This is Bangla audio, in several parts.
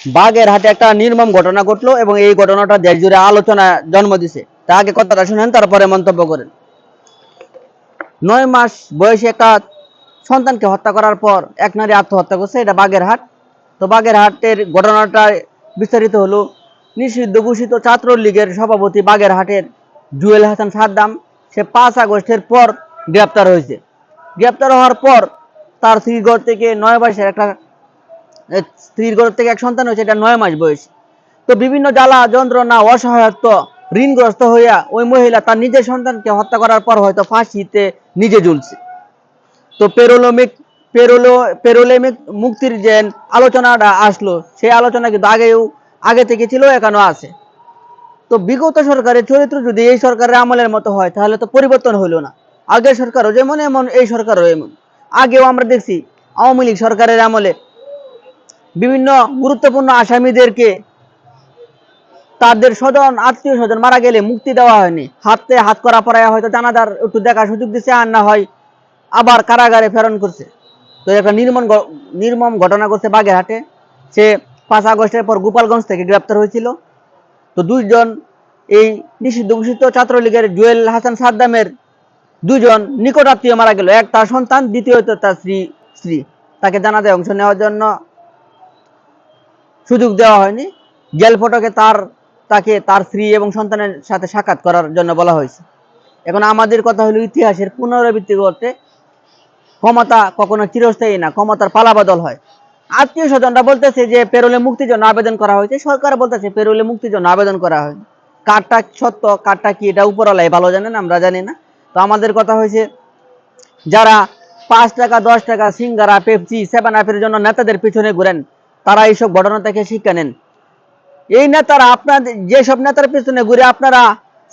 বাগেরহাটে একটা নির্মম ঘটনা ঘটলো এবং এই ঘটনাটা দেশ জুড়ে আলোচনা জন্ম দিছে। তা আগে কথাটা শুনেন, তারপরে মন্তব্য করেন। 9 মাস বয়সী একটা সন্তানকে হত্যা করার পর এক নারী আত্মহত্যা করছে, এটা বাগেরহাট। তো বাগেরহাটের ঘটনাটা বিস্তারিত হলো, নিষিদ্ধ ঘোষিত ছাত্রলীগের সভাপতি বাগেরহাটের জুয়েল হাসান সাদ্দাম, সে 5 আগস্টের পর গ্রেপ্তার হয়েছে। গ্রেপ্তার হওয়ার পর তার স্ত্রীর ঘর থেকে এক সন্তান হয়েছে, এটা 9 মাস বয়সী। তো বিভিন্ন জ্বালা যন্ত্রণা অসহায়ত্ব ঋণগ্রস্ত হইয়া ওই মহিলা তার নিজের সন্তানকে হত্যা করার পর হয়তো ফাঁসিতে নিজে ঝুলছে। তো পেরোলেমিক মুক্তির যে আলোচনাটা আসলো, সেই আলোচনা কিন্তু আগে থেকে ছিল, এখনো আছে। তো বিগত সরকারের চরিত্র যদি এই সরকারের আমলের মতো হয় তাহলে তো পরিবর্তন হইল না। আগের সরকারও যেমন এমন, এই সরকারও এমন। আগেও আমরা দেখছি আওয়ামী লীগ সরকারের আমলে বিভিন্ন গুরুত্বপূর্ণ আসামিদেরকে তাদের আত্মীয় স্বজন মারা গেলে মুক্তি দেওয়া হয়নি, হাতে হাত করা পড়ায় হয়তো জানাজার একটু দেখার সুযোগ দিচ্ছে, আর না হয় আবার কারাগারে প্রেরণ করছে। তো একটা নির্মম ঘটনা করছে বাগেরহাটে। সে 5 আগস্টের পর গোপালগঞ্জ থেকে গ্রেপ্তার হয়েছিল। তো 2 জন এই নিষিদ্ধ ঘোষিত ছাত্রলীগের জুয়েল হাসান সাদ্দামের 2 জন নিকট আত্মীয় মারা গেল, এক তার সন্তান, দ্বিতীয়ত তার স্ত্রী। তাকে জানাজায় অংশ নেওয়ার জন্য সুযোগ দেওয়া হয়নি। জেল ফটকে তাকে তার স্ত্রী এবং সন্তানের সাথে সাক্ষাৎ করার জন্য বলা হয়েছে। এখন আমাদের কথা হলো ইতিহাসের পুনরাবৃত্তি করতে। ক্ষমতা কখনো চিরস্থায়ী না, ক্ষমতার পালাবদল হয়। আত্মীয় স্বজনরা বলতেছে যে পেরোলে মুক্তির জন্য আবেদন করা হয়েছে, সরকার বলতেছে পেরোলে মুক্তির জন্য আবেদন করা হয়নি। কারটা সত্য কারটা কি, এটা উপরওয়ালাই ভালো জানেন, আমরা জানি না। তো আমাদের কথা হয়েছে, যারা 5 টাকা 10 টাকা সিঙ্গারা পেপসি 7 আপের জন্য নেতাদের পিছনে ঘুরেন, তারা এইসব ঘটনা থেকে শিক্ষা নেন। এই নেতারা, আপনাদের যেসব নেতার পিছনে ঘুরে আপনারা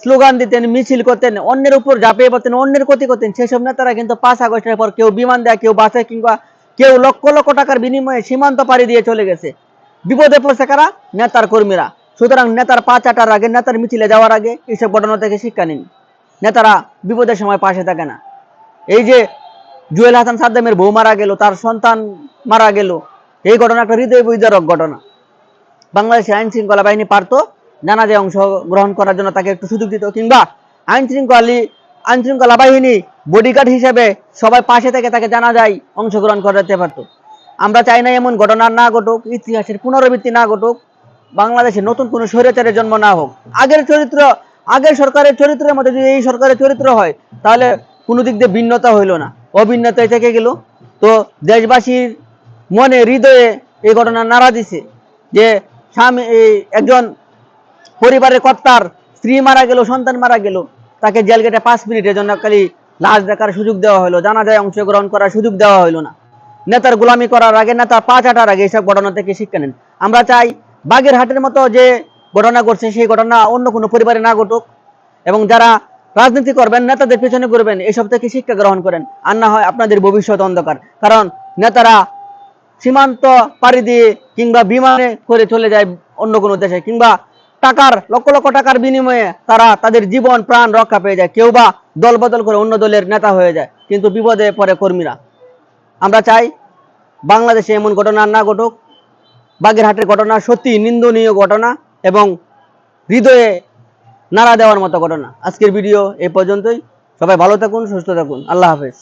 স্লোগান দিতেন, মিছিল করতেন, অন্যের উপর ঝাঁপিয়ে পড়তেন, অন্যের ক্ষতি করতেন, সেসব নেতারা কিন্তু 5 আগস্টের পর কেউ বিমান দেয়, কেউ বাসে, কিংবা কেউ লক্ষ লক্ষ টাকার বিনিময়ে সীমান্ত পাড়ি দিয়ে চলে গেছে। বিপদে পড়ছে কারা? নেতার কর্মীরা। সুতরাং নেতার পা চাটার আগে, নেতার মিছিলে যাওয়ার আগে এইসব ঘটনা থেকে শিক্ষা নিন। নেতারা বিপদের সময় পাশে থাকে না। এই যে জুয়েল হাসান সাদ্দামের বউ মারা গেল, তার সন্তান মারা গেল, এই ঘটনা একটা হৃদয় বিদারক ঘটনা। বাংলাদেশের আইন শৃঙ্খলা বাহিনী পারতো জানাজায় অংশগ্রহণ করার জন্য তাকে একটু সুযোগ দিত, কিংবা আইন শৃঙ্খলা বাহিনী বডিগার্ড হিসেবে সবাই পাশে থেকে তাকে জানাজায় অংশগ্রহণ করাতে পারতো। আমরা চাই না এমন ঘটনা না ঘটুক, ইতিহাসের পুনরাবৃত্তি না ঘটুক, বাংলাদেশে নতুন কোনো স্বৈরাচারের জন্ম না হোক। আগের সরকারের চরিত্রের মধ্যে যদি এই সরকারের চরিত্র হয়, তাহলে কোনো দিক দিয়ে ভিন্নতা হইল না, অভিন্নতায় থেকে গেল। তো দেশবাসীর মনে, হৃদয়ে এই ঘটনা নাড়া দিছে যে একজন পরিবারের কর্তার স্ত্রী মারা গেল, সন্তান মারা গেল, তাকে জেল গেটে 5 মিনিটের জন্য খালি লাশ দেখার সুযোগ দেওয়া হলো, জানাজায় অংশগ্রহণ করার সুযোগ দেওয়া হলো না। নেতার গোলামি করার আগে, নেতার পা চাটার আগে এইসব ঘটনা থেকে শিক্ষা নেন। আমরা চাই বাগেরহাটের মতো যে ঘটনা ঘটছে সেই ঘটনা অন্য কোনো পরিবারে না ঘটুক, এবং যারা রাজনীতি করবেন, নেতাদের পেছনে করবেন, এসব থেকে শিক্ষা গ্রহণ করেন, আর না হয় আপনাদের ভবিষ্যৎ অন্ধকার। কারণ নেতারা সীমান্ত পাড়ি দিয়ে কিংবা বিমানে করে চলে যায় অন্য কোনো দেশে, কিংবা লক্ষ লক্ষ টাকার বিনিময়ে তারা তাদের জীবন প্রাণ রক্ষা পেয়ে যায়, কেউ বা দল বদল করে অন্য দলের নেতা হয়ে যায়, কিন্তু বিপদে পড়ে কর্মীরা। আমরা চাই বাংলাদেশে এমন ঘটনা না ঘটুক। বাগেরহাটের ঘটনা সত্যি নিন্দনীয় ঘটনা এবং হৃদয়ে নাড়া দেওয়ার মতো ঘটনা। আজকের ভিডিও এই পর্যন্তই। সবাই ভালো থাকুন, সুস্থ থাকুন। আল্লাহ হাফেজ।